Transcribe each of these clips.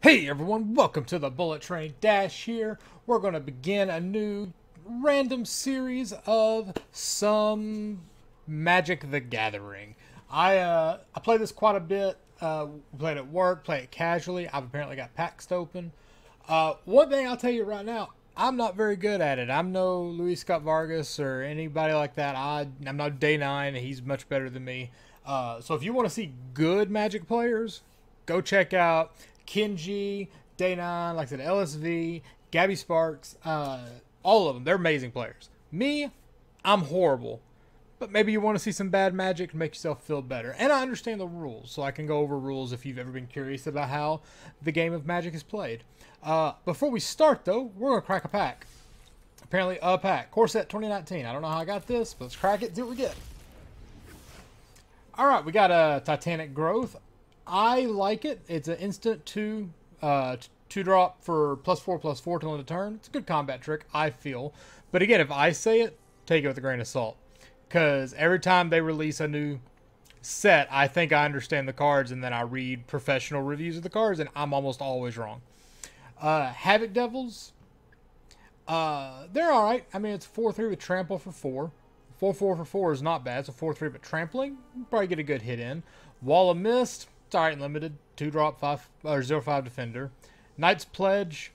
Hey everyone, welcome to the Bullet Train Dash here. We're going to begin a new random series of some Magic the Gathering. I play this quite a bit. Play it at work, play it casually. I've apparently got packs to open. One thing I'll tell you right now, I'm not very good at it. I'm no Luis Scott Vargas or anybody like that. I'm not Day 9. He's much better than me. So if you want to see good Magic players, go check out Kenji, Day 9, like I said, LSV, Gabby Sparks, all of them. They're amazing players. Me, I'm horrible. But maybe you want to see some bad Magic to make yourself feel better. And I understand the rules, so I can go over rules if you've ever been curious about how the game of Magic is played. Before we start, though, we're going to crack a pack. Apparently, a pack. Core Set 2019. I don't know how I got this, but let's crack it, see what we get. Alright, we got a Titanic Growth. I like it. It's an instant 2-drop for +4/+4 till end of turn. It's a good combat trick, I feel. But again, if I say it, take it with a grain of salt. Because every time they release a new set, I think I understand the cards, and then I read professional reviews of the cards, and I'm almost always wrong. Havoc Devils, they're alright. I mean, it's 4/3 with Trample for 4. 4/4 for 4 is not bad, so 4/3, but Trampling, you probably get a good hit in. Wall of Mist, it's alright and limited. 2-drop, 0/5 Defender. Knight's Pledge,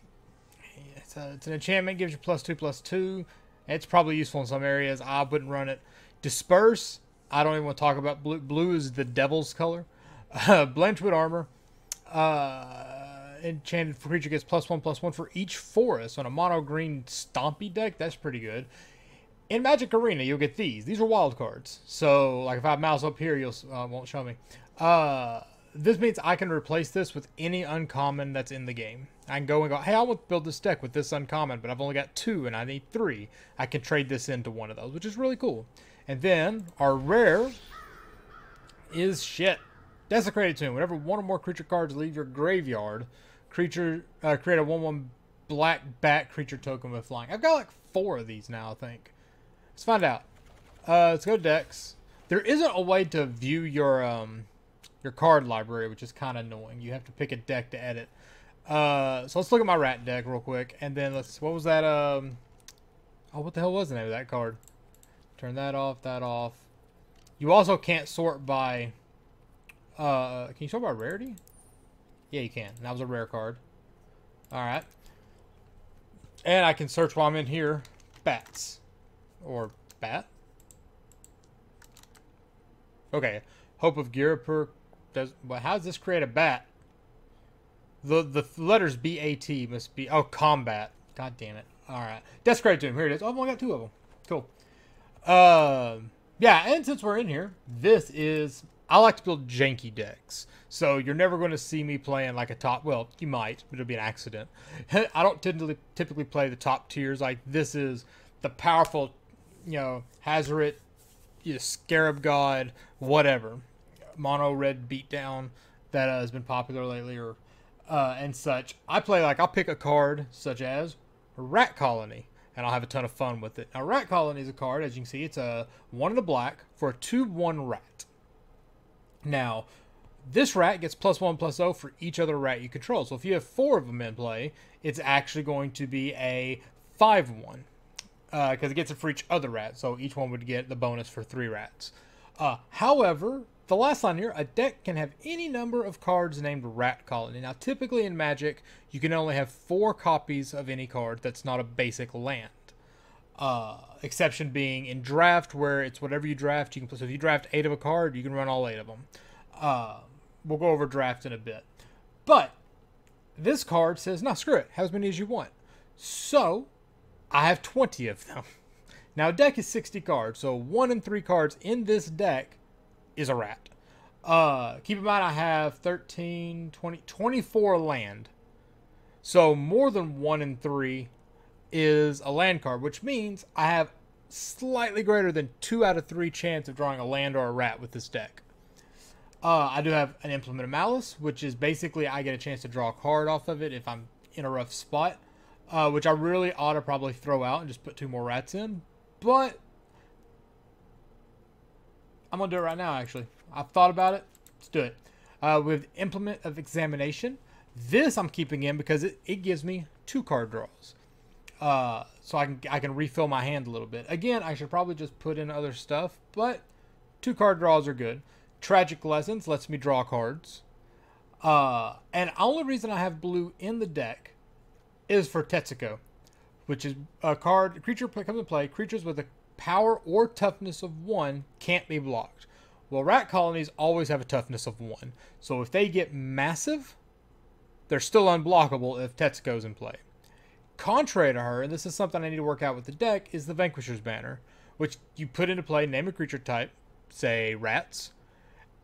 it's an enchantment, gives you +2/+2. It's probably useful in some areas. I wouldn't run it. Disperse, I don't even want to talk about blue. Blue is the devil's color. Blanchwood Armor. Enchanted creature gets +1/+1 for each forest on a mono green stompy deck. That's pretty good. In Magic Arena, you'll get these. These are wild cards. So, like if I mouse up here, you'll won't show me. This means I can replace this with any uncommon that's in the game. I can go and go, hey, I want to build this deck with this uncommon, but I've only got 2 and I need 3. I can trade this into one of those, which is really cool. And then our rare is shit. Desecrated Tomb. Whenever one or more creature cards leave your graveyard, create a 1/1 black bat creature token with flying. I've got like 4 of these now, I think. Let's find out. Let's go to decks. There isn't a way to view your card library, which is kind of annoying. You have to pick a deck to edit. So let's look at my rat deck real quick, and then what was that? Oh, what the hell was the name of that card? Turn that off. That off. You also can't sort by. Can you sort by rarity? Yeah, you can. That was a rare card. All right. And I can search while I'm in here. Bats. Or bat. Okay. Hope of Girapur does. Well, how does this create a bat? The letters BAT must be. Oh, combat. God damn it. All right. Desecrated Tomb. Here it is. Oh, I've only got 2 of them. Cool. Yeah, and since we're in here, this is. I like to build janky decks. So you're never going to see me playing like a top. Well, you might, but it'll be an accident. I don't typically play the top tiers. Like this is the powerful, Hazoret, Scarab God, whatever, mono red beatdown that has been popular lately, or and such. I play like I'll pick a card such as Rat Colony, and I'll have a ton of fun with it. Now, Rat Colony is a card, as you can see, it's a 1 in the black for a 2/1 rat. Now, this rat gets +1/+0 for each other rat you control. So if you have 4 of them in play, it's actually going to be a 5/1. Because it gets it for each other rat, so each one would get the bonus for 3 rats. However, the last line here, a deck can have any number of cards named Rat Colony. Now, typically in Magic, you can only have 4 copies of any card that's not a basic land. Exception being in draft, where it's whatever you draft. You can. So if you draft 8 of a card, you can run all 8 of them. We'll go over draft in a bit. But this card says, no, screw it. Have as many as you want. So I have 20 of them. Now, a deck is 60 cards, so 1 in 3 cards in this deck is a rat. Keep in mind I have 13, 20, 24 land. So more than 1 in 3 is a land card, which means I have slightly greater than 2 out of 3 chance of drawing a land or a rat with this deck. I do have an Implement of Malice, which is basically I get a chance to draw a card off of it if I'm in a rough spot. Which I really ought to probably throw out and just put 2 more rats in. But I'm going to do it right now, actually. I've thought about it. Let's do it. With Implement of Examination, This I'm keeping in because it gives me 2 card draws. So I can refill my hand a little bit. Again, I should probably just put in other stuff, but 2 card draws are good. Tragic Lessons lets me draw cards. And the only reason I have blue in the deck is for Tetsuko, which is a card, creature comes into play, creatures with a power or toughness of 1 can't be blocked. Well, rat colonies always have a toughness of 1. So if they get massive, they're still unblockable if Tetsuko's in play. Contrary to her, and this is something I need to work out with the deck, is the Vanquisher's Banner, which you put into play, name a creature type, say rats,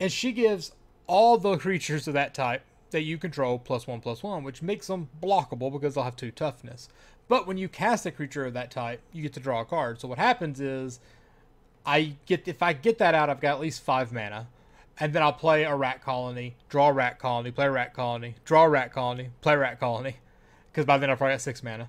and she gives all the creatures of that type that you control +1/+1, which makes them blockable because they'll have 2 toughness. But when you cast a creature of that type, you get to draw a card. So what happens is, if I get that out, I've got at least 5 mana, and then I'll play a rat colony, draw a rat colony, play a rat colony, draw a rat colony, play a rat colony, because by then I've probably got 6 mana.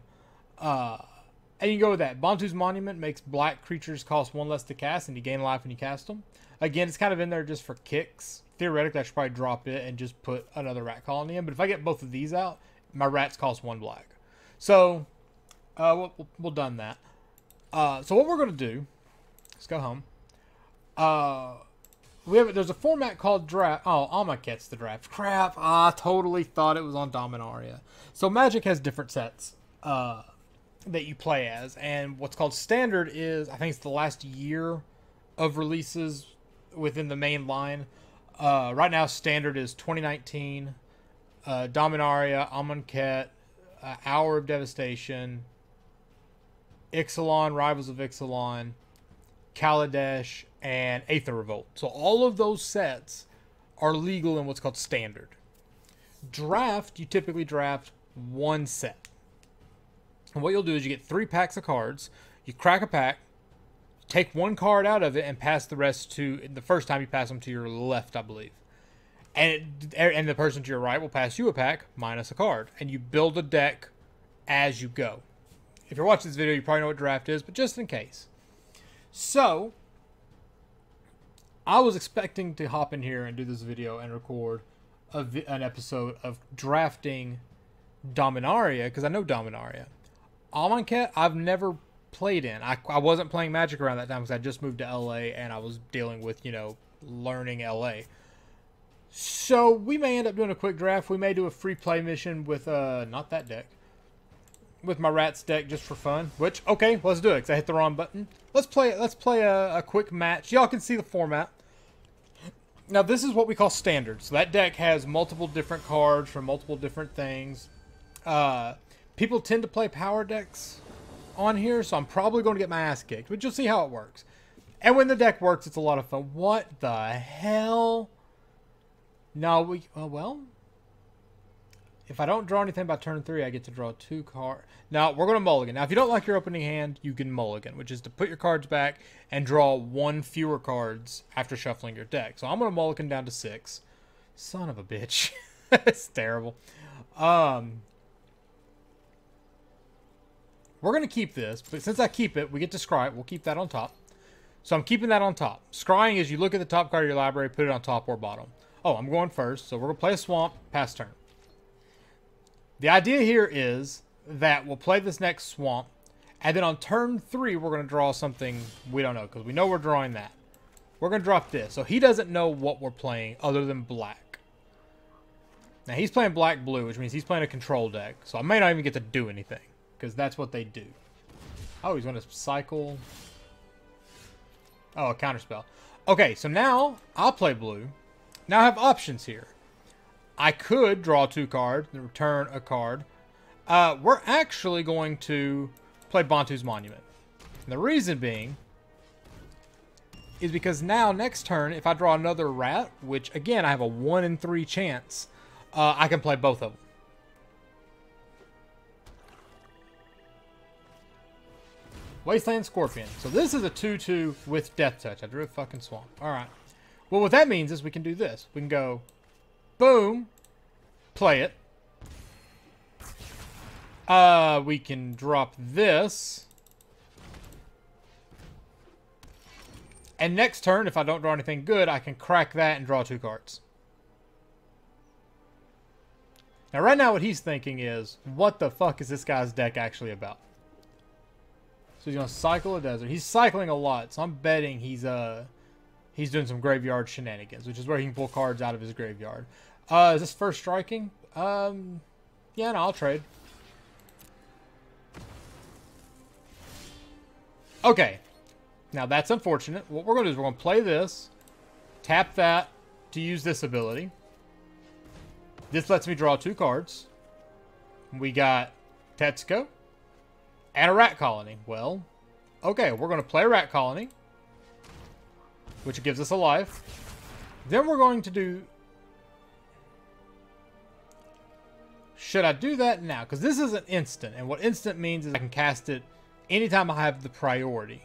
And you can go with that. Bantu's Monument makes black creatures cost 1 less to cast, and you gain life when you cast them. Again, it's kind of in there just for kicks. Theoretically, I should probably drop it and just put another rat colony in. But if I get both of these out, my rats cost 1 black. So, we'll done that. So what we're going to do, let's go home. There's a format called Draft. Oh, Amonkhet's the draft. Crap, I totally thought it was on Dominaria. So Magic has different sets that you play as. And what's called Standard is, I think it's the last year of releases within the main line. Right now, Standard is 2019, Dominaria, Amonkhet, Hour of Devastation, Ixalan, Rivals of Ixalan, Kaladesh, and Aether Revolt. So all of those sets are legal in what's called Standard. Draft, you typically draft 1 set. And what you'll do is you get 3 packs of cards, you crack a pack, take 1 card out of it, and pass the rest to, the first time you pass them to your left, I believe. And the person to your right will pass you a pack minus a card. And you build a deck as you go. If you're watching this video, you probably know what draft is, but just in case. So, I was expecting to hop in here and do this video and record an episode of drafting Dominaria, because I know Dominaria. Amonkhet, I've never played in. I wasn't playing Magic around that time because I just moved to LA and I was dealing with, learning LA. So, we may end up doing a quick draft. We may do a free play mission with, not that deck. With my Rats deck just for fun. Which, okay, let's do it because I hit the wrong button. Let's play a quick match. Y'all can see the format. Now, this is what we call Standard. So that deck has multiple different cards for multiple different things. People tend to play power decks on here, so I'm probably going to get my ass kicked. But you'll see how it works. And when the deck works, it's a lot of fun. What the hell? No, well... If I don't draw anything by turn 3, I get to draw 2 cards. Now, we're going to mulligan. Now, if you don't like your opening hand, you can mulligan, which is to put your cards back and draw 1 fewer cards after shuffling your deck. So I'm going to mulligan down to 6. Son of a bitch. It's terrible. We're going to keep this, but since I keep it, we get to scry it. We'll keep that on top. So I'm keeping that on top. Scrying is you look at the top card of your library, put it on top or bottom. Oh, I'm going first, so we're going to play a swamp, pass turn. The idea here is that we'll play this next swamp, and then on turn 3, we're going to draw something we don't know, because we know we're drawing that. We're going to drop this. So he doesn't know what we're playing other than black. Now, he's playing black-blue, which means he's playing a control deck. So I may not even get to do anything, because that's what they do. Oh, he's going to cycle. Oh, a counterspell. Okay, so now I'll play blue. Now I have options here. I could draw 2 cards and return a card. We're actually going to play Bantu's Monument. And the reason being is because now next turn, if I draw another rat, which again I have a 1 in 3 chance, I can play both of them. Wasteland Scorpion. So this is a 2/2 with Death Touch. I drew a fucking swamp. Alright. Well, what that means is we can do this. We can go... Boom. Play it. We can drop this. And next turn, if I don't draw anything good, I can crack that and draw 2 cards. Now, right now, what he's thinking is, what the fuck is this guy's deck actually about? So he's going to cycle a desert. He's cycling a lot, so I'm betting he's doing some graveyard shenanigans, which is where he can pull cards out of his graveyard. Is this first striking? Yeah, no, I'll trade. Okay. Now, that's unfortunate. What we're going to do is we're going to play this, tap that to use this ability. This lets me draw 2 cards. We got Tetsuko and a Rat Colony. Well, okay, we're going to play a Rat Colony, which gives us a life. Then we're going to do... Should I do that now? Because this is an instant, and what instant means is I can cast it anytime I have the priority.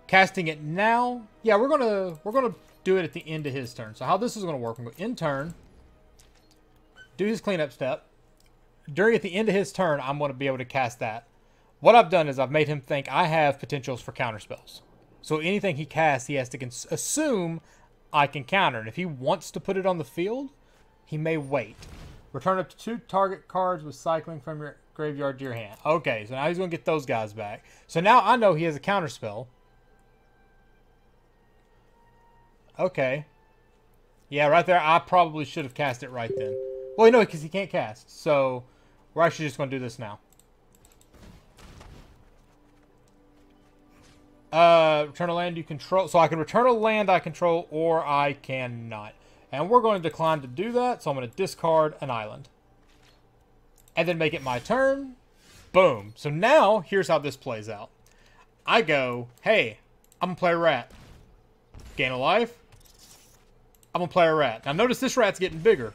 Casting it now, yeah, we're gonna do it at the end of his turn. So how this is gonna work? I'm gonna end turn, do his cleanup step. At the end of his turn, I'm gonna be able to cast that. What I've done is I've made him think I have potentials for counter spells. So anything he casts, he has to assume I can counter. And if he wants to put it on the field, he may wait. Return up to 2 target cards with cycling from your graveyard to your hand. Okay, so now he's going to get those guys back. So now I know he has a counter spell. Okay. Yeah, right there, I probably should have cast it right then. Well, no, because he can't cast. So we're actually just going to do this now. Return a land you control. So I can return a land I control, or I cannot. And we're going to decline to do that, so I'm going to discard an island. And then make it my turn. Boom. So now, here's how this plays out. I go, hey, I'm going to play a rat. Gain a life. I'm going to play a rat. Now notice this rat's getting bigger.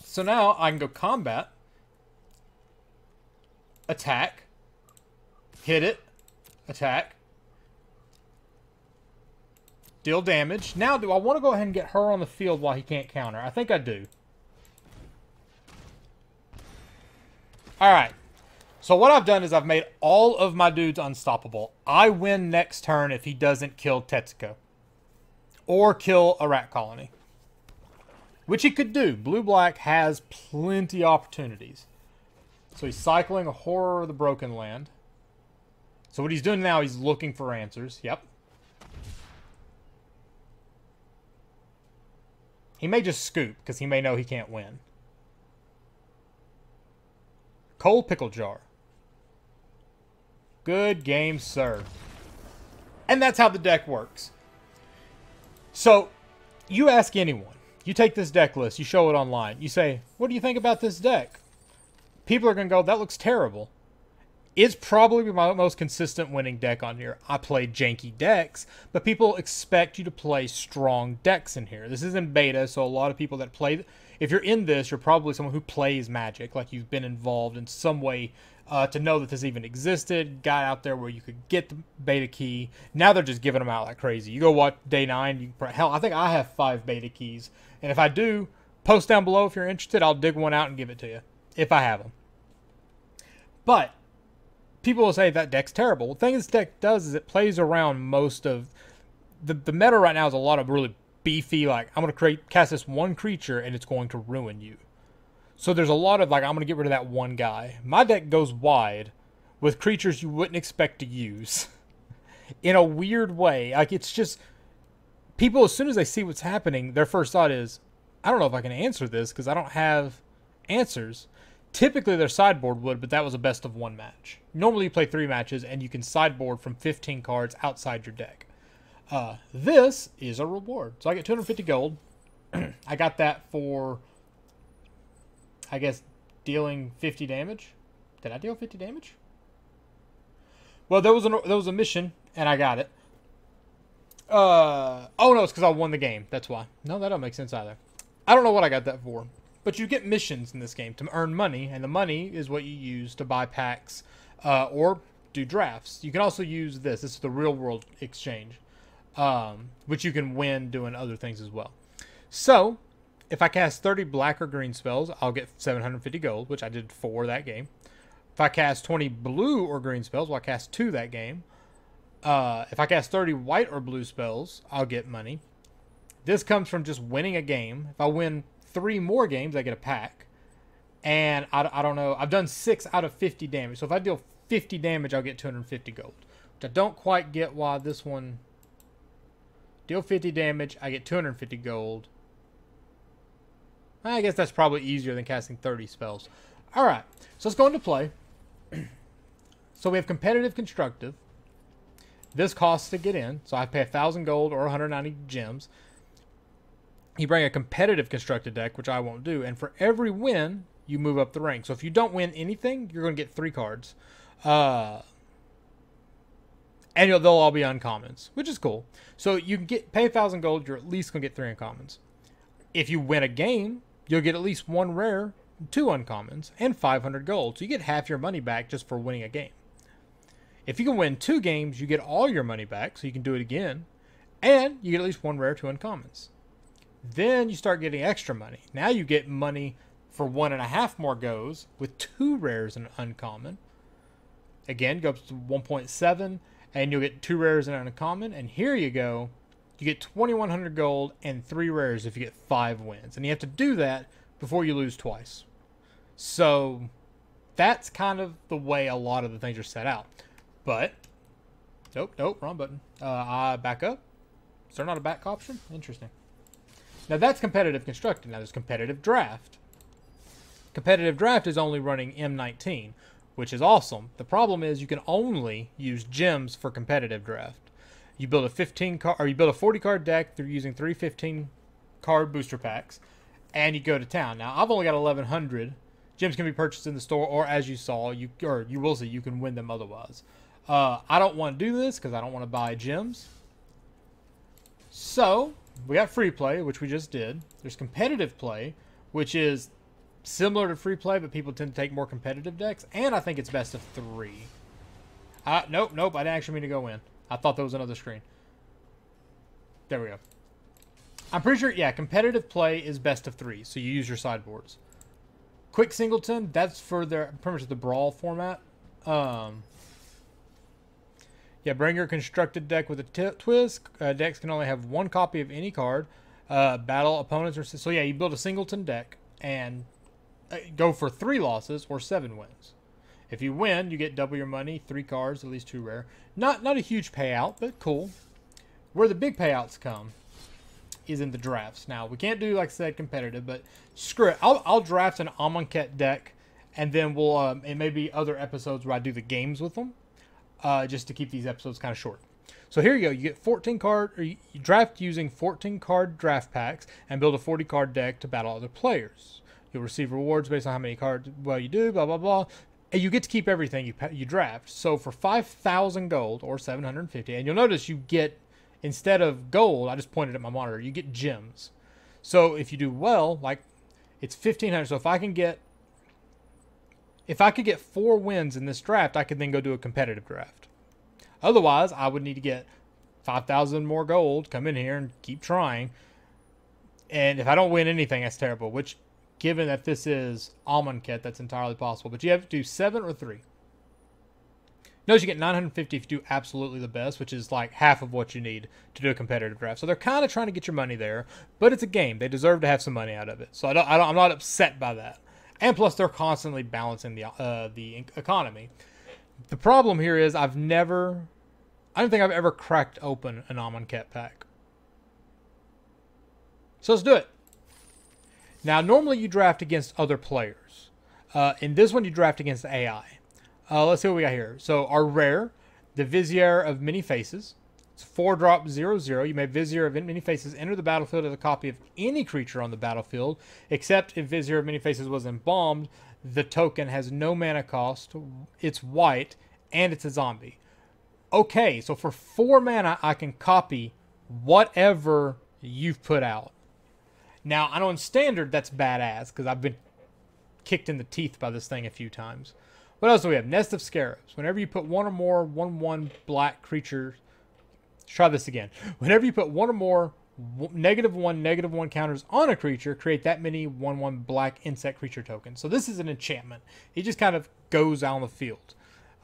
So now I can go combat. Attack. Hit it. Attack. Deal damage. Now, do I want to go ahead and get her on the field while he can't counter? I think I do. Alright. So what I've done is I've made all of my dudes unstoppable. I win next turn if he doesn't kill Tetsuko. Or kill a rat colony. Which he could do. Blue-black has plenty of opportunities. So he's cycling a Horror of the Broken Land. So what he's doing now, he's looking for answers. Yep. He may just scoop, because he may know he can't win. Cold Pickle Jar. Good game, sir. And that's how the deck works. So, you ask anyone. You take this deck list, you show it online. You say, what do you think about this deck? People are going to go, that looks terrible. It's probably my most consistent winning deck on here. I play janky decks, but people expect you to play strong decks in here. This is in beta, so a lot of people that play... If you're in this, you're probably someone who plays Magic, like you've been involved in some way to know that this even existed, got out there where you could get the beta key. Now they're just giving them out like crazy. You go watch Day 9, hell, I think I have 5 beta keys. And if I do, post down below if you're interested. I'll dig one out and give it to you, if I have them. But... people will say that deck's terrible. The thing this deck does is it plays around most of... The meta right now is a lot of really beefy, like, I'm going to cast this one creature and it's going to ruin you. So there's a lot of, like, I'm going to get rid of that one guy. My deck goes wide with creatures you wouldn't expect to use. In a weird way. Like, it's just... people, as soon as they see what's happening, their first thought is, I don't know if I can answer this because I don't have answers. Typically, their sideboard would, but that was a best of 1 match. Normally, you play 3 matches, and you can sideboard from 15 cards outside your deck. This is a reward. So I get 250 gold. I got that for, I guess, dealing 50 damage. Did I deal 50 damage? Well, there was a mission, and I got it. Oh, no, it's because I won the game. That's why. No, that don't make sense either. I don't know what I got that for. But you get missions in this game to earn money, and the money is what you use to buy packs or do drafts. You can also use this. This is the real world exchange, which you can win doing other things as well. So, if I cast 30 black or green spells, I'll get 750 gold, which I did 4 that game. If I cast 20 blue or green spells, well, I cast 2 that game. If I cast 30 white or blue spells, I'll get money. This comes from just winning a game. If I win 3 more games, I get a pack. And I don't know. I've done 6 out of 50 damage. So if I deal 50 damage, I'll get 250 gold. Which I don't quite get why this one... Deal 50 damage, I get 250 gold. I guess that's probably easier than casting 30 spells. Alright, so let's go into play. So we have competitive constructive. This costs to get in. So I pay 1,000 gold or 190 gems. You bring a competitive constructed deck, which I won't do. And for every win, you move up the rank. So if you don't win anything, you're going to get 3 cards. And they'll all be uncommons, which is cool. So you can pay 1,000 gold, you're at least going to get 3 uncommons. If you win a game, you'll get at least 1 rare, 2 uncommons, and 500 gold. So you get half your money back just for winning a game. If you can win 2 games, you get all your money back, so you can do it again. And you get at least 1 rare, 2 uncommons. Then you start getting extra money. Now you get money for 1.5 more goes with 2 rares and an uncommon. Again, go up to 1.7, and you'll get 2 rares and an uncommon. And here you go. You get 2,100 gold and 3 rares if you get 5 wins. And you have to do that before you lose twice. So that's kind of the way a lot of the things are set out. But, nope, wrong button. I back up. Is there not a back option? Interesting. Now that's competitive constructed. Now there's competitive draft. Competitive draft is only running M19, which is awesome. The problem is you can only use gems for competitive draft. You build a 40 card deck through using 3 15 card booster packs, and you go to town. Now I've only got 1,100. Gems can be purchased in the store, or as you saw, you will see, you can win them otherwise. I don't want to do this because I don't want to buy gems. So we got free play, which we just did. There's competitive play, which is similar to free play, but people tend to take more competitive decks. And I think it's best of 3. Nope. I didn't actually mean to go in. I thought there was another screen. There we go. I'm pretty sure, yeah, competitive play is best of 3. So you use your sideboards. Quick singleton, that's for pretty much the brawl format. Yeah, bring your constructed deck with a twist. Decks can only have 1 copy of any card. Battle opponents. So yeah, you build a singleton deck and go for 3 losses or 7 wins. If you win, you get double your money, 3 cards, at least 2 rare. Not a huge payout, but cool. Where the big payouts come is in the drafts. Now, we can't do, like I said, competitive, but screw it. I'll draft an Amonkhet deck, and then we'll, it may be other episodes where I do the games with them. Just to keep these episodes kind of short. So here you go. You get 14 card, or you draft using 14 card draft packs and build a 40 card deck to battle other players. You'll receive rewards based on how many cards you do, blah, blah, blah. And you get to keep everything you draft. So for 5,000 gold or 750, and you'll notice you get, instead of gold, I just pointed at my monitor, you get gems. So if you do well, like it's 1,500. So if I could get 4 wins in this draft, I could then go do a competitive draft. Otherwise, I would need to get 5,000 more gold, come in here and keep trying. And if I don't win anything, that's terrible. Which, given that this is Amonkhet, that's entirely possible. But you have to do 7 or 3. Notice you get 950 if you do absolutely the best, which is like half of what you need to do a competitive draft. So they're kind of trying to get your money there. But it's a game. They deserve to have some money out of it. So I'm not upset by that. And plus, they're constantly balancing the economy. The problem here is I don't think I've ever cracked open an Amonkhet pack. So let's do it. Now, normally you draft against other players. In this one, you draft against AI. Let's see what we got here. So our rare, the Vizier of Many Faces. It's 4-drop 0/0. You may Vizier of Many Faces enter the battlefield as a copy of any creature on the battlefield, except if Vizier of Many Faces was embalmed. The token has no mana cost. It's white, and it's a zombie. Okay, so for 4 mana, I can copy whatever you've put out. Now, I know in Standard, that's badass, because I've been kicked in the teeth by this thing a few times. What else do we have? Nest of Scarabs. Whenever you put 1 or more 1/1 black creatures... Let's try this again. Whenever you put 1 or more -1/-1 counters on a creature, create that many 1/1 black insect creature tokens. So this is an enchantment. It just kind of goes out on the field.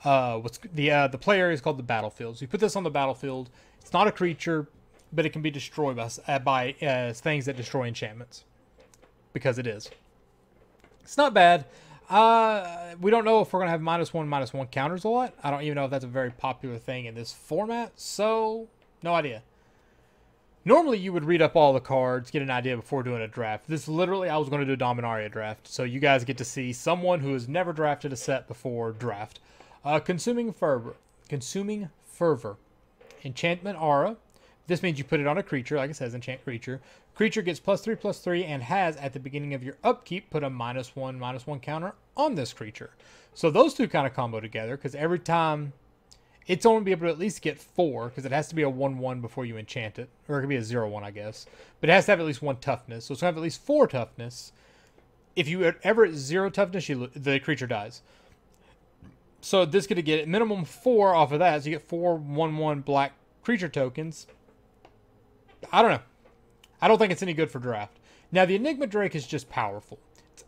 The play area is called the battlefield. So you put this on the battlefield. It's not a creature, but it can be destroyed by things that destroy enchantments. Because it is. It's not bad. We don't know if we're going to have -1/-1 counters a lot. I don't even know if that's a very popular thing in this format, so no idea. Normally, you would read up all the cards, get an idea before doing a draft. This literally, I was going to do a Dominaria draft, so you guys get to see someone who has never drafted a set before draft. Consuming Fervor. Consuming Fervor. Enchantment Aura. This means you put it on a creature, like it says, enchant creature. Creature gets +3/+3 and has, at the beginning of your upkeep, put a -1/-1 counter on this creature. So those two kind of combo together, because every time it's only be able to at least get 4, because it has to be a 1/1 before you enchant it. Or it could be a 0/1, I guess. But it has to have at least 1 toughness. So it's going to have at least 4 toughness. If you are ever at 0 toughness, the creature dies. So this could get minimum 4 off of that. So you get 4 1/1 black creature tokens. I don't know. I don't think it's any good for draft. Now the Enigma Drake is just powerful.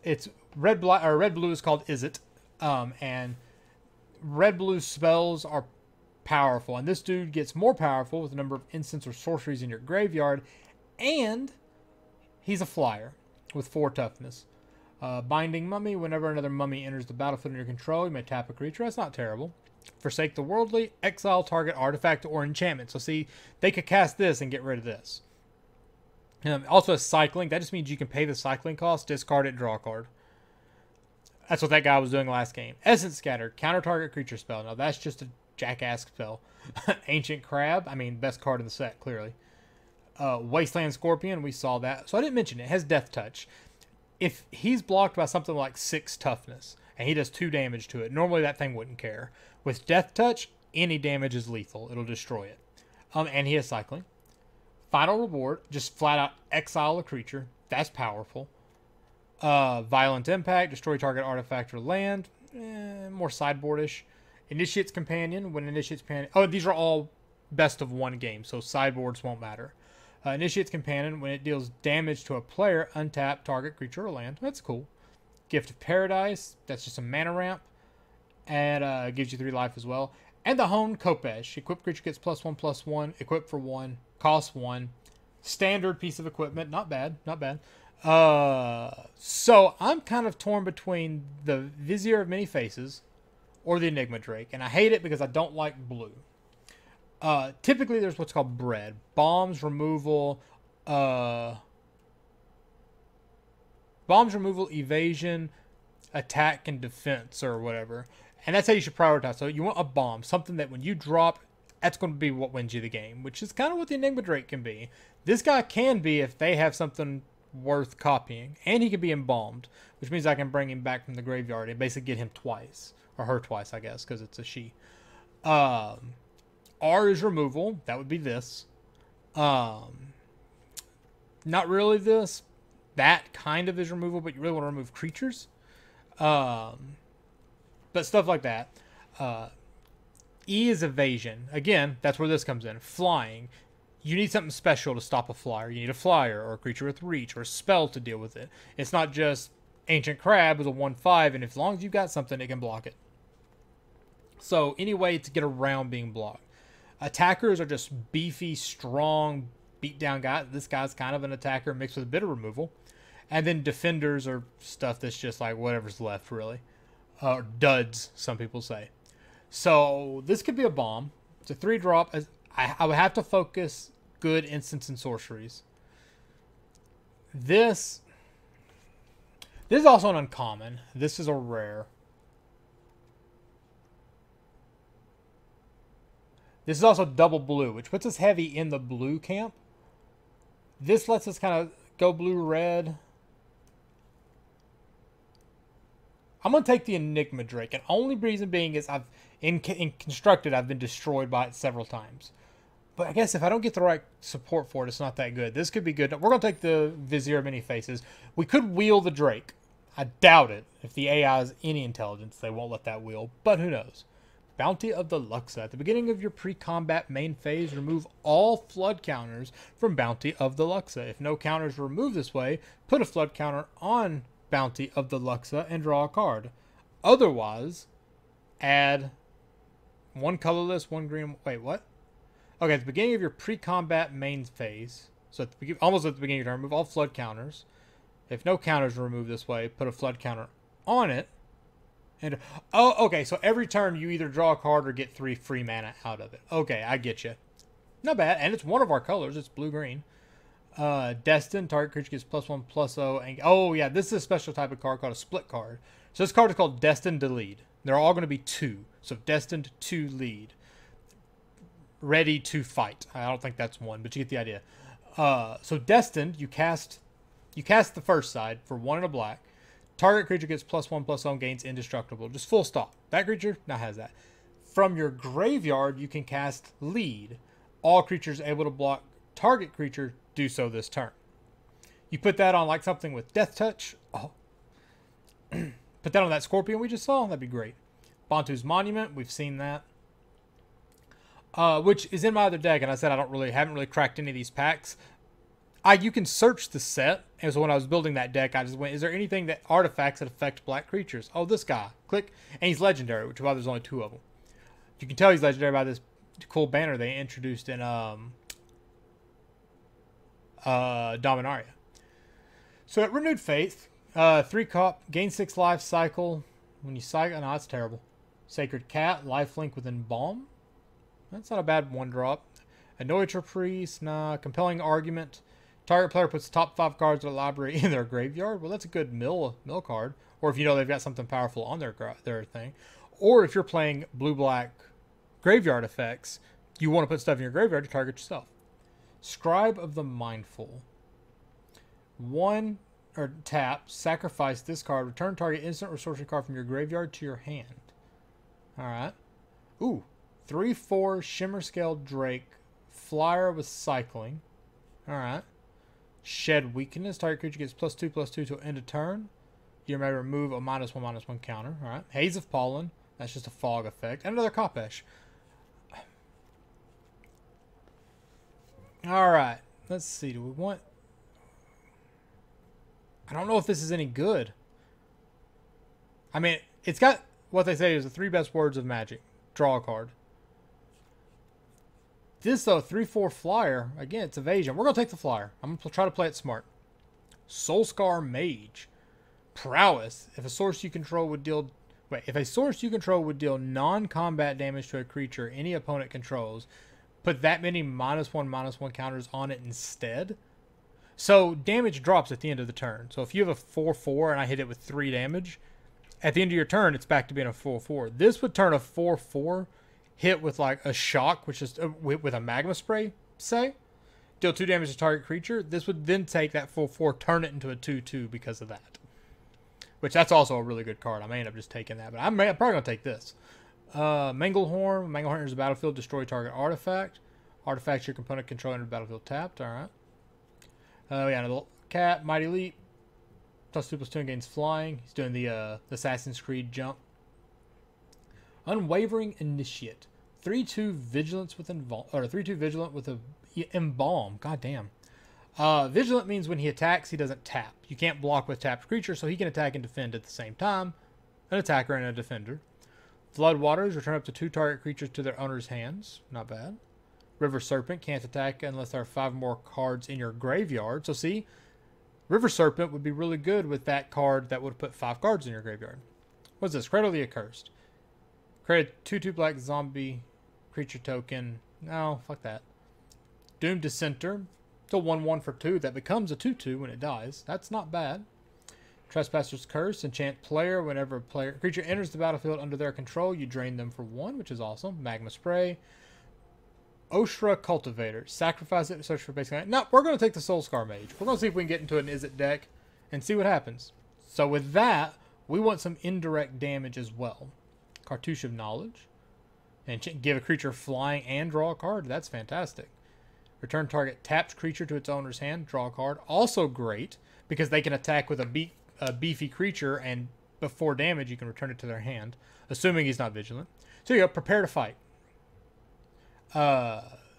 It's red black or red blue is called Is It, and red blue spells are powerful, and this dude gets more powerful with the number of instants or sorceries in your graveyard, and he's a flyer with 4 toughness. Binding Mummy. Whenever another mummy enters the battlefield under your control, you may tap a creature. That's not terrible. Forsake the Worldly. Exile target artifact or enchantment. So see, they could cast this and get rid of this. Also, a cycling. That just means you can pay the cycling cost, discard it, draw a card. That's what that guy was doing last game. Essence Scatter. Counter target creature spell. Now, that's just a jackass spell. Ancient Crab. I mean, best card in the set, clearly. Wasteland Scorpion. We saw that. So I didn't mention it. It has Death Touch. If he's blocked by something like 6 toughness, and he does 2 damage to it, normally that thing wouldn't care. With Death Touch, any damage is lethal. It'll destroy it. And he has cycling. Final Reward, just flat out exile a creature. That's powerful. Violent Impact, destroy target artifact or land. More sideboardish. Initiate's Companion, when Initiate's Companion... Oh, these are all best of 1 game, so sideboards won't matter. Initiate's Companion, when it deals damage to a player, untap target creature or land. That's cool. Gift of Paradise, that's just a mana ramp. And gives you 3 life as well. And the Hone Kopesh. Equipped creature gets +1/+1. Equipped for 1. Costs 1. Standard piece of equipment. Not bad. Not bad. So I'm kind of torn between the Vizier of Many Faces or the Enigma Drake. And I hate it because I don't like blue. Typically there's what's called bread. Bombs removal, evasion, attack, and defense, or whatever. And that's how you should prioritize. So you want a bomb, something that when you drop, that's going to be what wins you the game, which is kind of what the Enigma Drake can be. This guy can be if they have something worth copying. And he can be embalmed, which means I can bring him back from the graveyard and basically get him twice. Or her twice, I guess, because it's a she. R is removal. That would be this. Not really this. That kind of is removal, but you really want to remove creatures. But stuff like that. E is evasion. Again, that's where this comes in. Flying. You need something special to stop a flyer. You need a flyer or a creature with reach or a spell to deal with it. It's not just Ancient Crab with a 1/5, and as long as you've got something, it can block it. So, any way to get around being blocked. Attackers are just beefy, strong, beat-down guys. This guy's kind of an attacker mixed with a bit of removal. And then defenders are stuff that's just like whatever's left, really. Duds, some people say. So, this could be a bomb. It's a 3-drop. I would have to focus good instants and sorceries. This is also an uncommon. This is a rare. This is also double blue, which puts us heavy in the blue camp. This lets us kind of go blue-red. I'm going to take the Enigma Drake, and only reason being is in Constructed, I've been destroyed by it several times. But I guess if I don't get the right support for it, it's not that good. This could be good. We're going to take the Vizier of Many Faces. We could wheel the Drake. I doubt it. If the AI has any intelligence, they won't let that wheel. But who knows? Bounty of the Luxa. At the beginning of your pre-combat main phase, remove all flood counters from Bounty of the Luxa. If no counters are removed this way, put a flood counter on Bounty of the Luxa and draw a card. Otherwise, add 1 colorless, 1 green. Wait, what? Okay, at the beginning of your pre-combat main phase, so almost at the beginning of your turn, remove all flood counters. If no counters are removed this way, put a flood counter on it. And oh, okay. So every turn you either draw a card or get 3 free mana out of it. Okay, I get you. Not bad, and it's one of our colors. It's blue-green. Destined, target creature gets +1/+0. And oh yeah, this is a special type of card called a split card. So this card is called Destined to Lead. They're all going to be 2. So Destined to Lead. Ready to Fight. I don't think that's 1, but you get the idea. So Destined, you cast the first side for 1 and a black. Target creature gets +1/+0 and gains indestructible. Just full stop. That creature now has that. From your graveyard, you can cast Lead. All creatures able to block target creature do so this turn. You put that on like something with Death Touch. Oh. Put that on that Scorpion we just saw. That'd be great. Bantu's Monument. We've seen that. Which is in my other deck, and I said I haven't really cracked any of these packs. You can search the set, and so when I was building that deck, I just went, is there anything that artifacts that affect black creatures? Oh, this guy. Click, and he's legendary, which is why there's only 2 of them. You can tell he's legendary by this cool banner they introduced in Dominaria. So at Renewed Faith, 3 cop, gain 6 life cycle. When you cycle, no, that's terrible. Sacred Cat, lifelink with Embalm. That's not a bad 1-drop. Anointer Priest, nah. Compelling Argument. Target player puts top 5 cards of the library in their graveyard. Well, that's a good mill card. Or if you know they've got something powerful on their thing. Or if you're playing blue-black graveyard effects, you want to put stuff in your graveyard to target yourself. Scribe of the Mindful. 1 or tap, sacrifice this card, return target instant or sorcery card from your graveyard to your hand. Alright. Ooh. 3/4 Shimmer Scale Drake. Flyer with cycling. Alright. Shed Weakness. Target creature gets +2/+2 to end a turn. You may remove a -1/-1 counter. Alright. Haze of Pollen. That's just a fog effect. And another Kopesh. Alright. Let's see. Do we want... I don't know if this is any good. I mean, it's got what they say is the 3 best words of Magic. Draw a card. This, though, 3/4 flyer. Again, it's evasion. We're going to take the flyer. I'm going to try to play it smart. Soulscar Mage. Prowess. If a source you control would deal... Wait, if a source you control would deal non-combat damage to a creature any opponent controls, put that many -1/-1 counters on it instead. So, damage drops at the end of the turn. So, if you have a 4/4 and I hit it with 3 damage, at the end of your turn, it's back to being a 4/4. This would turn a 4/4 hit with like a shock, which is with a magma spray, say. Deal 2 damage to target creature. This would then take that 4/4, turn it into a 2/2 because of that. Which, that's also a really good card. I may end up just taking that, but I'm probably going to take this. Manglehorn. Manglehorn enters the battlefield, destroy target artifact. Artifacts your component control enter the battlefield tapped. Alright. Oh yeah, another cat. Mighty Leap. +2/+2 and gains flying. He's doing the Assassin's Creed jump. Unwavering Initiate. 3/2 Vigilance with or 3/2 Vigilant with a Embalm. God damn. Vigilant means when he attacks, he doesn't tap. You can't block with tapped creatures, so he can attack and defend at the same time. An attacker and a defender. Floodwaters. Return up to 2 target creatures to their owner's hands. Not bad. River Serpent. Can't attack unless there are 5 more cards in your graveyard. So see, River Serpent would be really good with that card that would put 5 cards in your graveyard. What's this? Cradle the Accursed. Create a 2/2 black zombie creature token. No, fuck that. Doomed Dissenter. It's a 1/1 for 2 that becomes a 2/2 when it dies. That's not bad. Trespasser's Curse. Enchant player. Whenever a creature enters the battlefield under their control, you drain them for 1, which is awesome. Magma Spray. Oshra Cultivator. Sacrifice it to search for basic... No, we're going to take the Soulscar Mage. We're going to see if we can get into an Izzet deck and see what happens. So with that, we want some indirect damage as well. Cartouche of Knowledge. And give a creature flying and draw a card. That's fantastic. Return target tapped creature to its owner's hand. Draw a card. Also great, because they can attack with a beefy creature, and before damage, you can return it to their hand, assuming he's not vigilant. So you go, prepare to fight.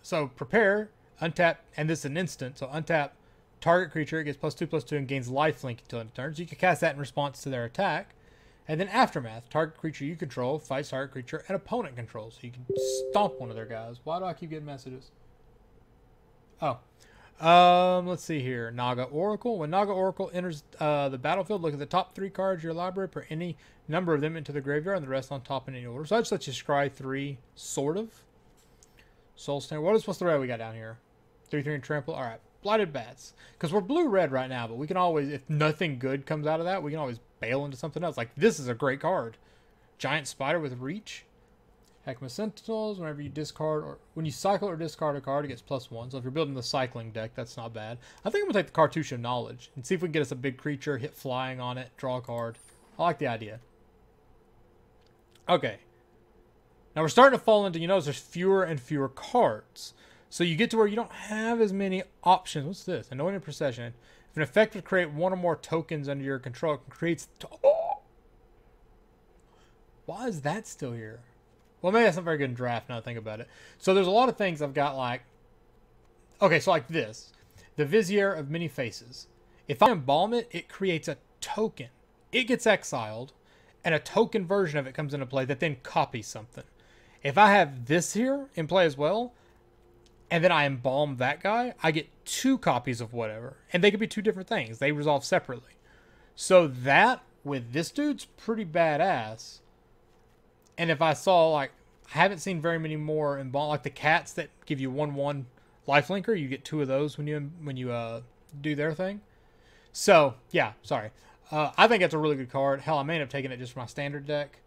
So prepare, untap, and this is an instant. So untap target creature, it gets +2/+2 and gains lifelink until end of turn. So you can cast that in response to their attack. And then Aftermath, target creature you control, fights target creature and opponent controls. So you can stomp one of their guys. Why do I keep getting messages? Oh. Let's see here. Naga Oracle. When Naga Oracle enters the battlefield, look at the top 3 cards of your library, put any number of them into the graveyard, and the rest on top in any order. So I just let you scry 3, sort of. Soul Snare. What's the red we got down here? 3/3 and trample. All right. Blighted Bats. Because we're blue-red right now, but we can always, if nothing good comes out of that, we can always bail into something else. Like, this is a great card. Giant Spider with Reach. Heckma Sentinels. Whenever you discard, or when you cycle or discard a card, it gets +1. So if you're building the cycling deck, that's not bad. I think I'm going to take the Cartouche of Knowledge and see if we can get us a big creature, hit flying on it, draw a card. I like the idea. Okay. Now we're starting to fall into, you notice there's fewer and fewer cards. So you get to where you don't have as many options. What's this? Anointed Procession. If an effect would create one or more tokens under your control, it creates... Oh! Why is that still here? Well, maybe that's not very good in draft now I think about it. So there's a lot of things I've got like... Okay, so like this. The Vizier of Many Faces. If I embalm it, it creates a token. It gets exiled, and a token version of it comes into play that then copies something. If I have this here in play as well, and then I embalm that guy, I get 2 copies of whatever. And they could be 2 different things. They resolve separately. So that, with this dude's pretty badass. And if I saw, like, I haven't seen very many more embalm, like the cats that give you 1/1 lifelinker. You get 2 of those when you do their thing. So, yeah, sorry. I think that's a really good card. Hell, I may end up taking it just for my standard deck.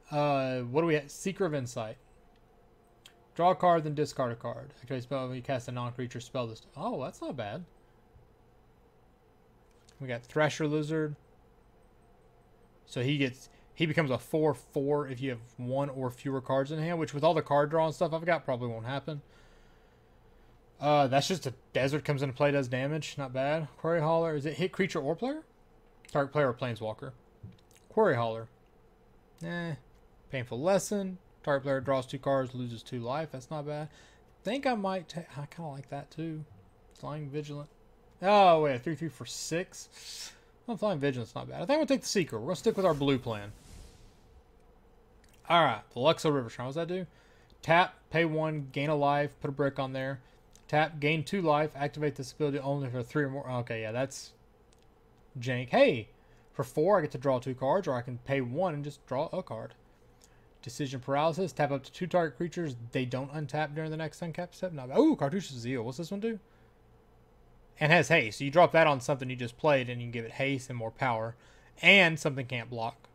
What do we have? Seeker of Insight. Draw a card, then discard a card. Activate spell when you cast a non-creature spell this. Oh, that's not bad. We got Thresher Lizard. So he becomes a 4/4 if you have 1 or fewer cards in hand, which with all the card draw and stuff I've got probably won't happen. That's just a desert comes into play, does damage. Not bad. Quarry Hauler. Is it hit creature or player? Target player or planeswalker. Quarry Hauler. Painful Lesson. Target player draws 2 cards, loses 2 life. That's not bad. Think I might take... I kind of like that too. Flying Vigilant. Oh, wait. 3/3 for 6. Well, Flying Vigilant's not bad. I think we'll take the Seeker. We're going to stick with our blue plan. Alright. The Luxo River Shrine. What does that do? Tap, pay 1, gain a life, put a brick on there. Tap, gain 2 life, activate this ability only for 3 or more. Okay, yeah, that's jank. Hey, for 4, I get to draw 2 cards, or I can pay 1 and just draw a card. Decision Paralysis. Tap up to 2 target creatures. They don't untap during the next uncap step. Not bad. Ooh, Cartouche's Zeal. What's this one do? And has haste. So you drop that on something you just played, and you can give it haste and more power. And something can't block.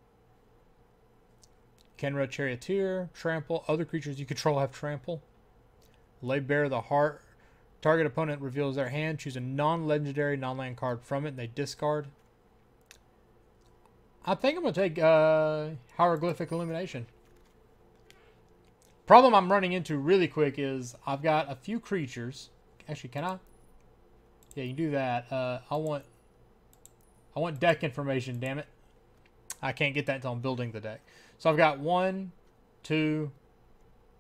Kenra Charioteer. Trample. Other creatures you control have trample. Lay bare the heart. Target opponent reveals their hand. Choose a non-legendary, non-land card from it, and they discard. I think I'm going to take Hieroglyphic Illumination. Problem I'm running into really quick is I've got a few creatures. Actually, can I? Yeah, you can do that. I want deck information, damn it. I can't get that until I'm building the deck. So I've got 1, 2...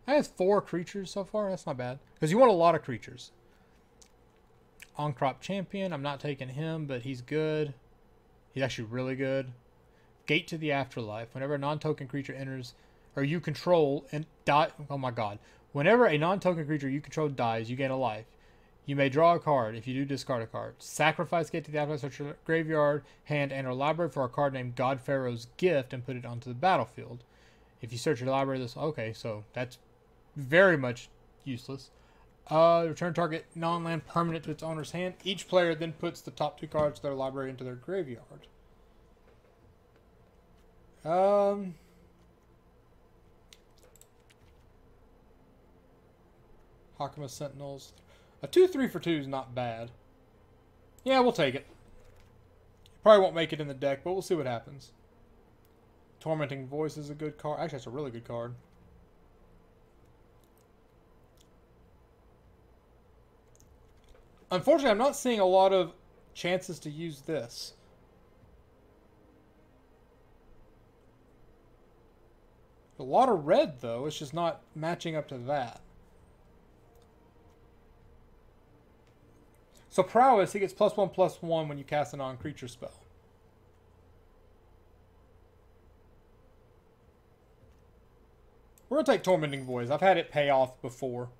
I have 4 creatures so far. That's not bad. Because you want a lot of creatures. On-Crop Champion. I'm not taking him, but he's good. He's actually really good. Gate to the Afterlife. Whenever a non-token creature enters... or you control and die. Oh my god. Whenever a non-token creature you control dies, you gain a life. You may draw a card. If you do, discard a card. Sacrifice Gate to the Afterlife, search your graveyard, hand, and or library for a card named God Pharaoh's Gift and put it onto the battlefield. If you search your library, this... Okay, so that's very much useless. Return target non-land permanent to its owner's hand. Each player then puts the top 2 cards of their library into their graveyard. Hakama Sentinels. A 2/3 for 2 is not bad. Yeah, we'll take it. Probably won't make it in the deck, but we'll see what happens. Tormenting Voice is a good card. Actually, that's a really good card. Unfortunately, I'm not seeing a lot of chances to use this. A lot of red, though. It's just not matching up to that. So Prowess, he gets +1/+1 when you cast a non-creature spell. We're going to take Tormenting Voice. I've had it pay off before.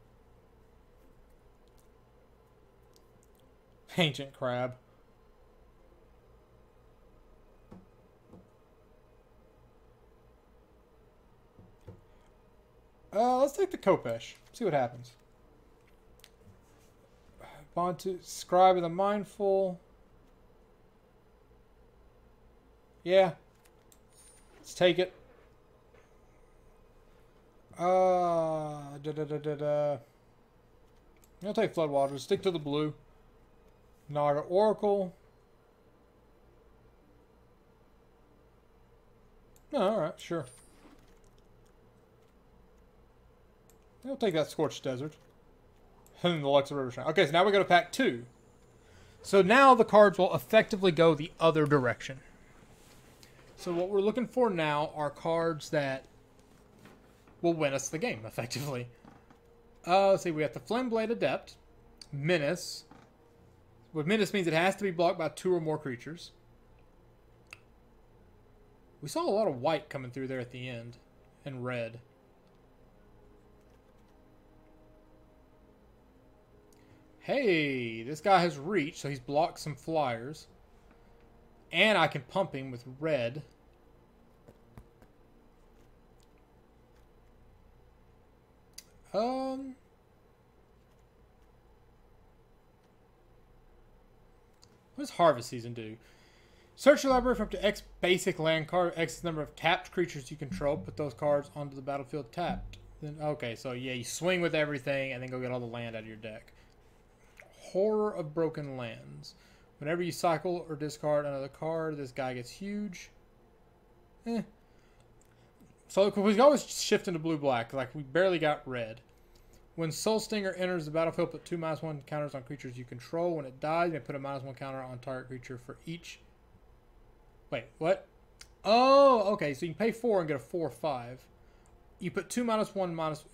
Ancient Crab. Let's take the Kopesh. See what happens. Bond to Scribe of the Mindful. Yeah. Let's take it. I'll take Floodwaters. Stick to the blue. Naga Oracle. Oh, alright, sure. I'll take that Scorched Desert. And the Luxor River Shrine. Okay, so now we go to pack 2. So now the cards will effectively go the other direction. So what we're looking for now are cards that will win us the game, effectively. Let's see, we got the Flameblade Adept. Menace. What Menace means it has to be blocked by 2 or more creatures. We saw a lot of white coming through there at the end. And red. Hey, this guy has reach, so he's blocked some flyers. And I can pump him with red. What does Harvest Season do? Search your library for up to X basic land card, X number of tapped creatures you control. Put those cards onto the battlefield tapped. Then okay, so yeah, you swing with everything and then go get all the land out of your deck. Horror of Broken Lands. Whenever you cycle or discard another card, this guy gets huge. So we can always shift into blue-black. Like, we barely got red. When Soul Stinger enters the battlefield, put 2 -1 counters on creatures you control. When it dies, you may put a -1 counter on target creature for each... Wait, what? Oh, okay. So you can pay 4 and get a 4/5. You put 2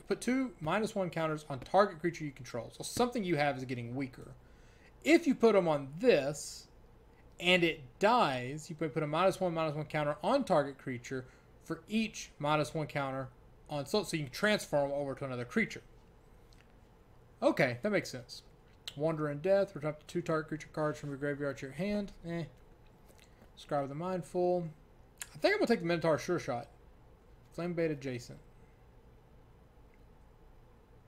put 2 -1 counters on target creature you control. So something you have is getting weaker. If you put them on this and it dies, you put a -1 counter on target creature for each -1 counter on soul. So you can transform them over to another creature. Okay, that makes sense. Wander in Death. Return up to 2 target creature cards from your graveyard to your hand. Scribe of the Mindful. I think I'm going to take the Minotaur Sure Shot. Flame Bait adjacent.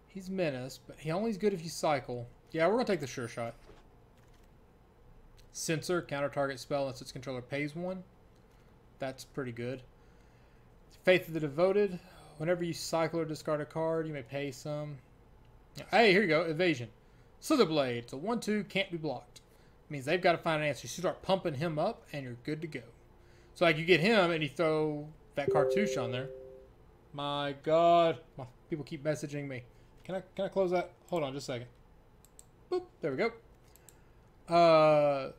He's Menace, but he only is good if you cycle. Yeah, we're going to take the Sure Shot. Censor, counter target spell unless its controller pays 1. That's pretty good. Faith of the Devoted. Whenever you cycle or discard a card, you may pay some. Hey, here you go. Evasion. Slitherblade. It's a 1/2, can't be blocked. It means they've got to find an answer. You start pumping him up, and you're good to go. So, like, you get him, and you throw that cartouche on there. My God. My people keep messaging me. Can I close that? Hold on just a second. Boop. There we go.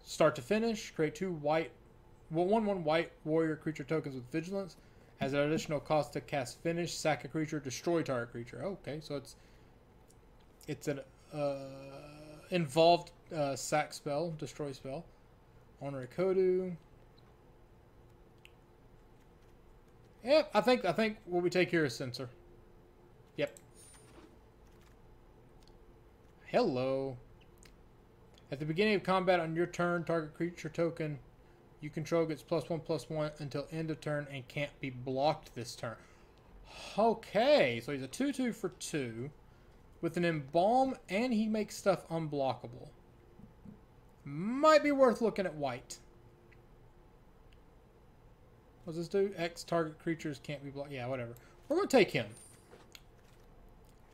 Start to finish. Create 2 white... 1/1 white warrior creature tokens with vigilance. Has an additional cost to cast finish. Sack a creature. Destroy target creature. Okay, so it's an involved sack spell. Destroy spell. Honorary Kodu. Yep, I think what we take here is Censor. Yep. Hello. At the beginning of combat on your turn, target creature token you control gets +1/+1 until end of turn and can't be blocked this turn. Okay, so he's a 2/2 for 2 with an Embalm, and he makes stuff unblockable. Might be worth looking at white. What does this do? X target creatures can't be blocked. Yeah, whatever. We're going to take him.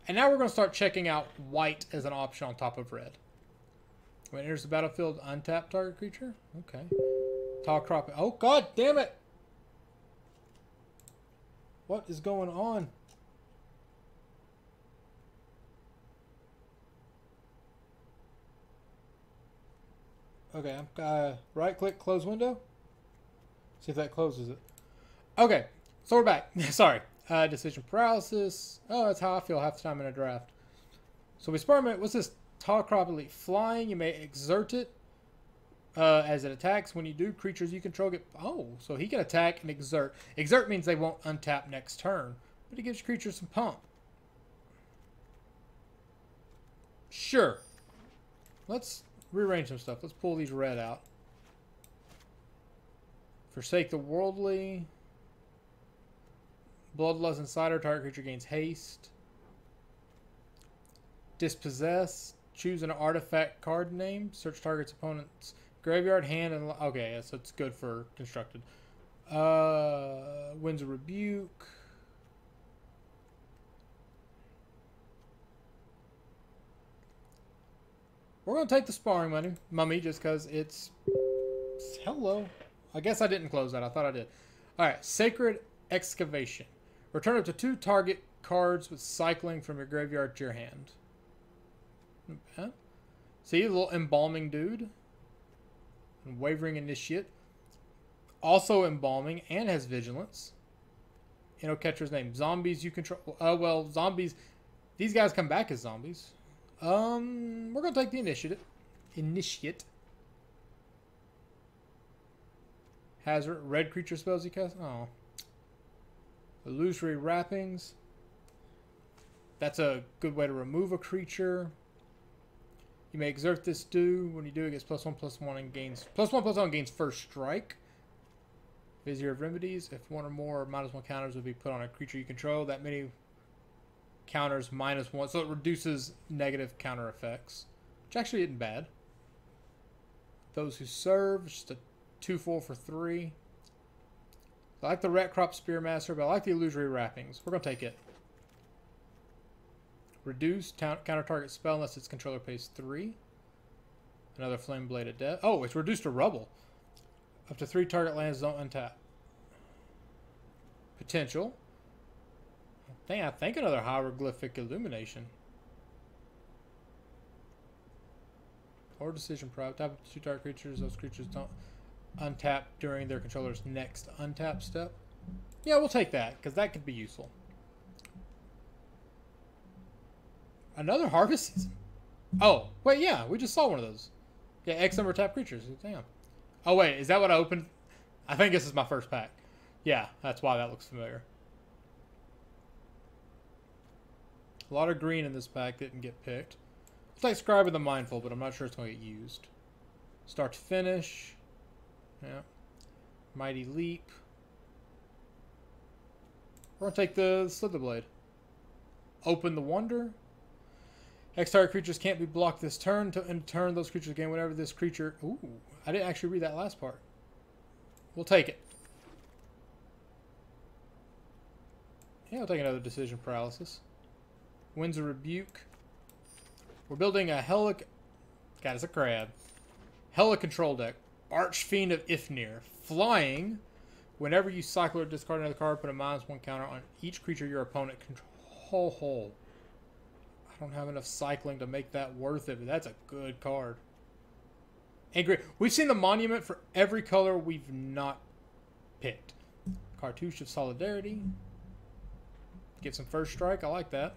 And now we're going to start checking out white as an option on top of red. When it enters the battlefield, untap target creature. Okay. Tall crop. Oh, God damn it! What is going on? Okay, I'm right click, close window. See if that closes it. Okay, so we're back. Sorry. Decision paralysis. Oh, that's how I feel half the time in a draft. So we experiment. What's this? Tall crop elite flying. You may exert it as it attacks. When you do, creatures you control get... Oh, so he can attack and exert. Exert means they won't untap next turn. But it gives creatures some pump. Sure. Let's rearrange some stuff. Let's pull these red out. Forsake the worldly. Bloodlust Insider. Target creature gains haste. Dispossess. Choose an artifact card name. Search target's opponent's graveyard, hand, and... Okay, yeah, so it's good for constructed. Winds of Rebuke. We're going to take the sparring mummy just because it's... Hello. I guess I didn't close that. I thought I did. Alright, Sacred Excavation. Return up to 2 target cards with cycling from your graveyard to your hand. Okay. See, a little embalming dude. Wavering Initiate. Also embalming and has vigilance. Catcher's name. Zombies you control. Well, zombies. These guys come back as zombies. We're gonna take the Initiate. Hazard. Red creature spells you cast. Oh. Illusory Wrappings. That's a good way to remove a creature. You may exert this when you do, it gets +1/+1 and gains +1/+1 and gains first strike. Vizier of Remedies. If one or more -1 counters would be put on a creature you control, that many counters -1. So it reduces negative counter effects, which actually isn't bad. Those Who Serve, just a 2/4 for 3. I like the Rat Crop Spearmaster, but I like the Illusory Wrappings. We're going to take it. Reduce counter target spell unless its controller pays 3. Another Flame Blade of Death. Oh, it's reduced to rubble. Up to 3 target lands don't untap. Potential. I think another Hieroglyphic Illumination. Or Decision Prop. Tap up to 2 target creatures. Those creatures don't untap during their controller's next untap step. Yeah, we'll take that, because that could be useful. Another Harvest Season? Oh, wait, yeah, we just saw one of those. Yeah, X number of tap creatures. Damn. Oh, wait, is that what I opened? I think this is my first pack. Yeah, that's why that looks familiar. A lot of green in this pack didn't get picked. It's like Scribe of the Mindful, but I'm not sure it's going to get used. Start to finish. Yeah. Mighty Leap. We're going to take the Slither Blade. Open the Wonder. X target creatures can't be blocked this turn. In turn, those creatures gain whenever this creature... Ooh, I didn't actually read that last part. We'll take it. Yeah, we'll take another Decision Paralysis. Winds of Rebuke. We're building a Hella... God, it's a crab. Hella control deck. Archfiend of Ifnir. Flying. Whenever you cycle or discard another card, put a -1 counter on each creature your opponent controls. I don't have enough cycling to make that worth it, but that's a good card. And great. We've seen the Monument for every color we've not picked. Cartouche of Solidarity. Get some first strike. I like that.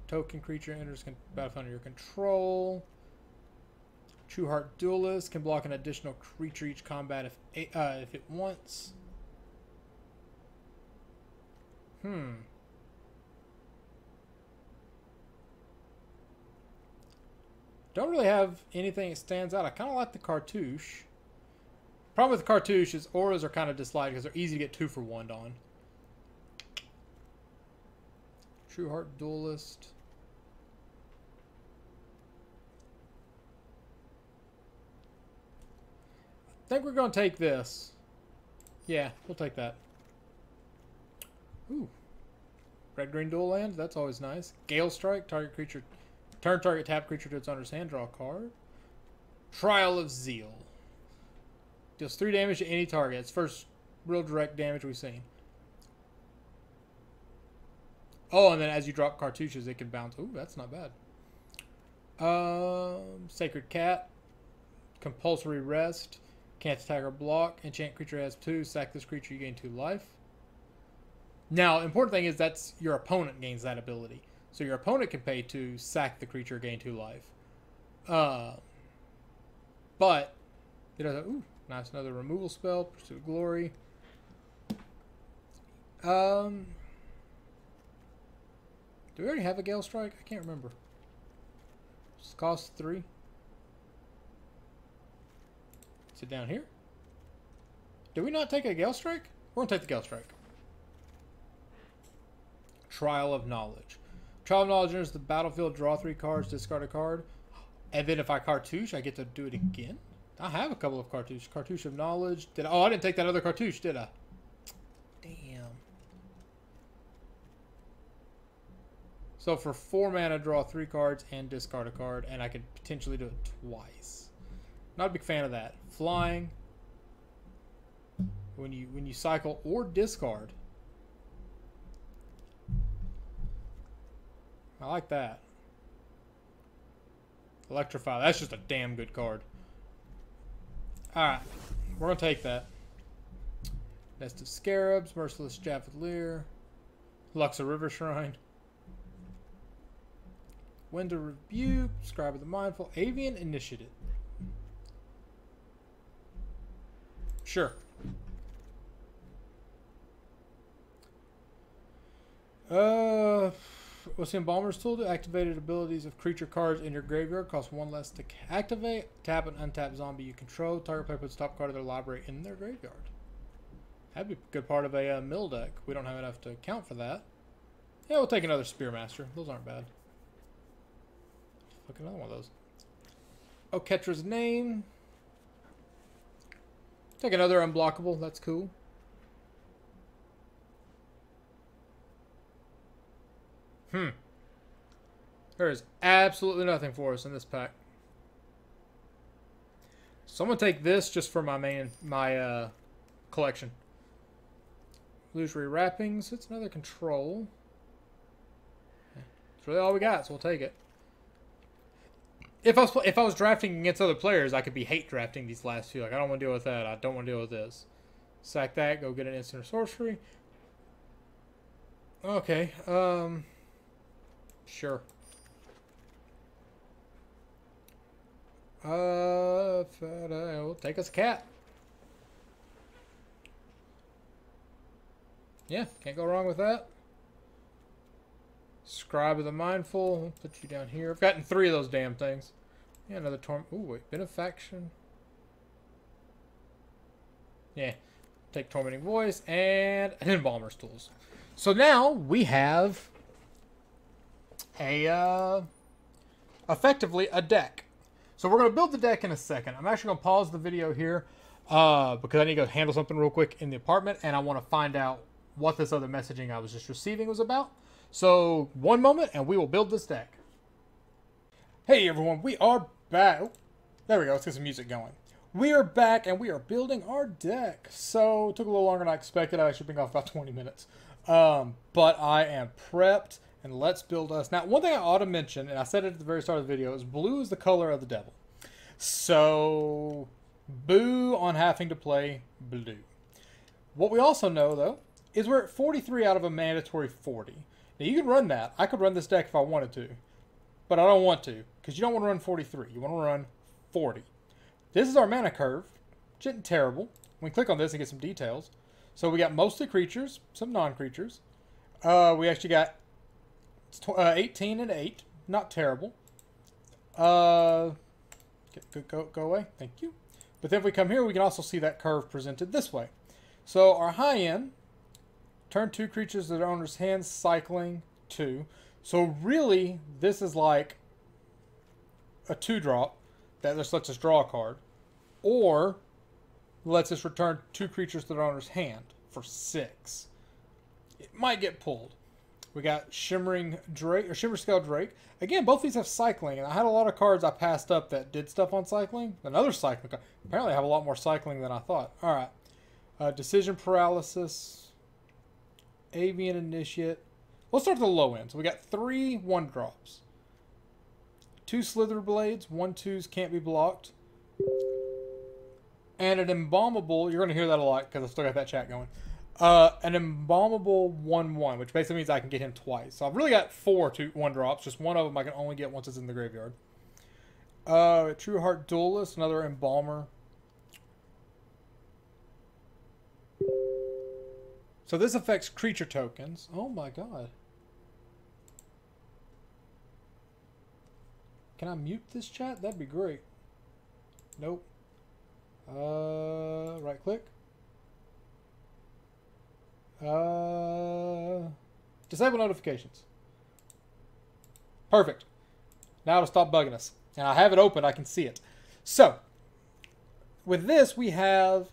Token creature enters battlefield under your control. True Heart Duelist can block an additional creature each combat if it wants. Don't really have anything that stands out. I kind of like the Cartouche. Problem with the Cartouche is auras are kind of disliked because they're easy to get 2 for 1 on. True Heart Duelist. I think we're going to take this. Yeah, we'll take that. Ooh. Red-green dual land. That's always nice. Gale Strike. Target creature. Turn target tap creature to its owner's hand. Draw a card. Trial of Zeal. Deals 3 damage to any target. It's first real direct damage we've seen. Oh, and then as you drop cartouches, it can bounce. Ooh, that's not bad. Sacred Cat. Compulsory Rest. Can't attack or block. Enchant creature has 2. Sack this creature, you gain 2 life. Now, important thing is that's your opponent gains that ability. So your opponent can pay 2, sack the creature, gain 2 life. But, ooh, nice, another removal spell. Pursuit of Glory. Do we already have a Gale Strike? I can't remember. It's cost 3. Is it down here? Did we not take a Gale Strike? We're going to take the Gale Strike. Trial of Knowledge. Trial of Knowledge enters the battlefield, draw 3 cards, discard a card. And then if I cartouche, I get to do it again? I have a couple of cartouche. Cartouche of Knowledge. Oh, I didn't take that other cartouche, did I? Damn. So for 4 mana, draw 3 cards and discard a card. And I could potentially do it twice. Not a big fan of that. Flying. When you cycle or discard. I like that. Electrify. That's just a damn good card. Alright. We're going to take that. Nest of Scarabs. Merciless Javelier. Luxa River Shrine. Wind of Rebuke. Scribe of the Mindful. Avian Initiative. Sure. What's the Embalmer's tool? To activated abilities of creature cards in your graveyard cost 1 less to activate. Tap an untapped zombie you control. Target player puts top card of their library in their graveyard. That'd be a good part of a mill deck. We don't have enough to account for that. Yeah, we'll take another Spearmaster. Those aren't bad. Look, another one of those. Oketra's Name. Take another unblockable. That's cool. There is absolutely nothing for us in this pack. So I'm going to take this just for my collection. Illusory Wrappings. It's another control. It's really all we got, so we'll take it. If I was drafting against other players, I could be hate drafting these last few. Like, I don't want to deal with that. I don't want to deal with this. Sack that. Go get an instant or sorcery. Okay. Sure. We'll take us a cat. Yeah, can't go wrong with that. Scribe of the Mindful. We'll put you down here. I've gotten 3 of those damn things. Yeah, another Torment. Ooh, wait. Benefaction. Yeah. Take Tormenting Voice and an Embalmer's Tools. So now we have effectively a deck. So we're going to build the deck in a second. I'm actually going to pause the video here because I need to go handle something real quick in the apartment, and I want to find out what this other messaging I was just receiving was about. So one moment, and we will build this deck. Hey everyone, we are back. Oh, there we go. Let's get some music going. We are back, and we are building our deck. So it took a little longer than I expected. I actually been off about 20 minutes. But I am prepped. And let's build us. Now, one thing I ought to mention, and I said it at the very start of the video, is blue is the color of the devil. So, boo on having to play blue. What we also know, though, is we're at 43 out of a mandatory 40. Now, you can run that. I could run this deck if I wanted to. But I don't want to, because you don't want to run 43. You want to run 40. This is our mana curve. Which isn't terrible. We click on this and get some details. So, we got mostly creatures, some non-creatures. We actually got 18 and 8. Not terrible. Go away. Thank you. But then if we come here, we can also see that curve presented this way. So our high end, turn 2 creatures to their owner's hands, cycling 2. So really, this is like a 2-drop that just lets us draw a card. Or lets us return 2 creatures to their owner's hand for 6. It might get pulled. We got Shimmering Drake, or Shimmer Scale Drake. Again, both these have cycling, and I had a lot of cards I passed up that did stuff on cycling. Another cycling card. Apparently I have a lot more cycling than I thought. Alright. Decision Paralysis. Avian Initiate. Let's start at the low end. So we got 3 1-drops. 2 Slither Blades. 1/2s can't be blocked. And an Embalmable. You're going to hear that a lot, because I still got that chat going. An Embalmable 1/1, which basically means I can get him twice. So I've really got 4 1-drops. Just one of them I can only get once it's in the graveyard. True Heart Duelist, another Embalmer. So this affects creature tokens. Oh my god. Can I mute this chat? That'd be great. Nope. Right click. Disable notifications. Perfect. Now it'll stop bugging us. And I have it open. I can see it. So, with this, we have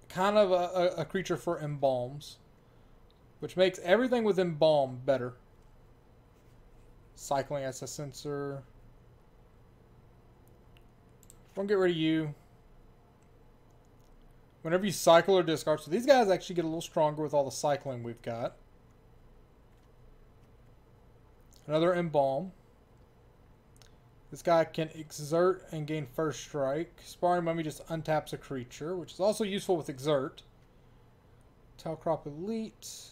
kind of a creature for embalms, which makes everything with embalm better. Cycling as a sensor. Don't get rid of you. Whenever you cycle or discard, so these guys actually get a little stronger with all the cycling we've got. Another embalm. This guy can exert and gain first strike. Sparring Mummy just untaps a creature, which is also useful with exert. Talcrop Elite.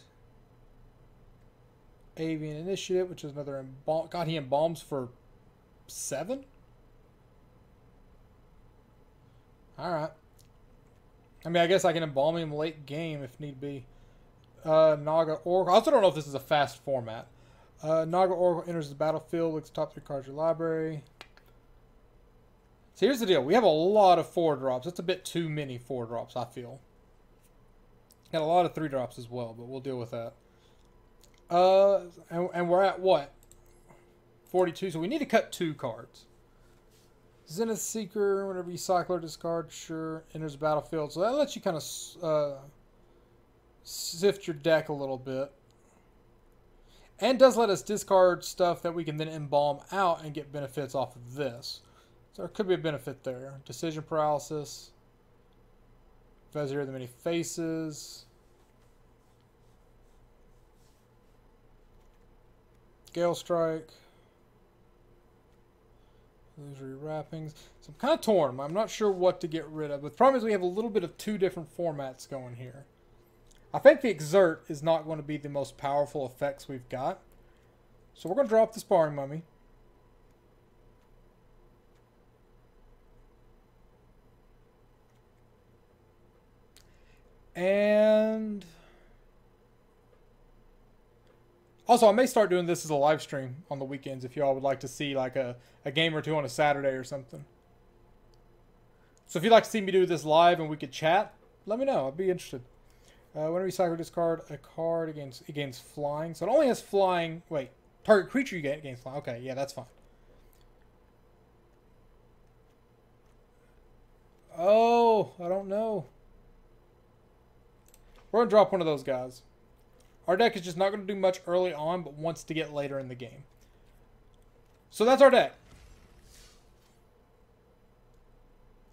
Avian Initiative, which is another embalm. God, he embalms for 7? Alright. I mean, I guess I can embalm him late game if need be. Naga Oracle. I also don't know if this is a fast format. Naga Oracle enters the battlefield. Looks top 3 cards of your library. So here's the deal. We have a lot of 4-drops. That's a bit too many 4-drops, I feel. Got a lot of 3-drops as well, but we'll deal with that. And we're at what? 42. So we need to cut 2 cards. Zenith Seeker, whenever you cycle or discard, sure, enters the battlefield. So that lets you kind of sift your deck a little bit. And does let us discard stuff that we can then embalm out and get benefits off of this. So there could be a benefit there. Decision Paralysis. Vizier of the Many Faces. Gale Strike. Illusory Wrappings. So I'm kind of torn. I'm not sure what to get rid of. But the problem is we have a little bit of 2 different formats going here. I think the Exert is not going to be the most powerful effects we've got. So we're going to drop the Sparring Mummy. And also, I may start doing this as a live stream on the weekends if y'all would like to see like a game or 2 on a Saturday or something. So if you'd like to see me do this live and we could chat, let me know. I'd be interested. Whenever you cycle, discard a card against flying. So it only has flying. Wait, target creature you get against flying. Okay, yeah, that's fine. Oh, I don't know. We're going to drop one of those guys. Our deck is just not going to do much early on, but wants to get later in the game. So that's our deck.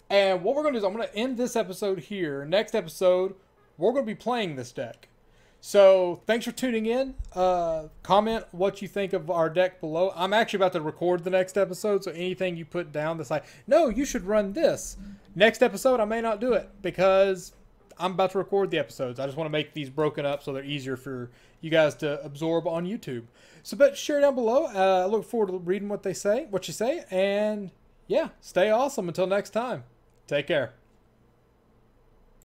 And what we're going to do is I'm going to end this episode here. Next episode, we're going to be playing this deck. So thanks for tuning in. Comment what you think of our deck below. I'm actually about to record the next episode, so anything you put down that's like, no, you should run this. Next episode, I may not do it because I'm about to record the episodes. I just want to make these broken up so they're easier for you guys to absorb on YouTube. So but share down below. I look forward to reading what you say. And yeah, stay awesome until next time. Take care.